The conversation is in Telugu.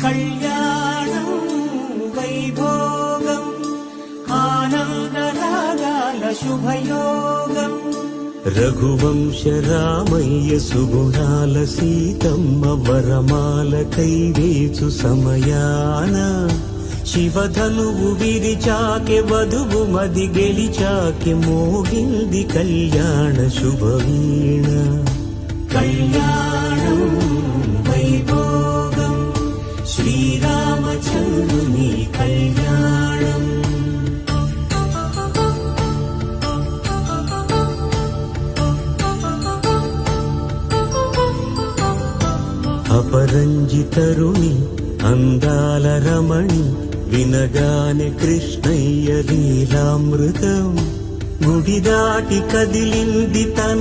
కళ్యాణం వైభోగం ఆనందరాగాల శుభయోగం రఘువంశ రామయ్య సుగుణాల సీతమ్మ వరమాల కైవేచు సమయాన శివధనువు విరిచాకె వధువు మది గెలిచాకె మోగింది కళ్యాణ శుభవీణ కళ్యాణం వైభోగం శ్రీరామచంద్రుని కళ్యాణం అపరంజితరుణి అందాల రమణి వినగానే కృష్ణయ్య లీలామృతం గుడి దాటి కదిలింది తన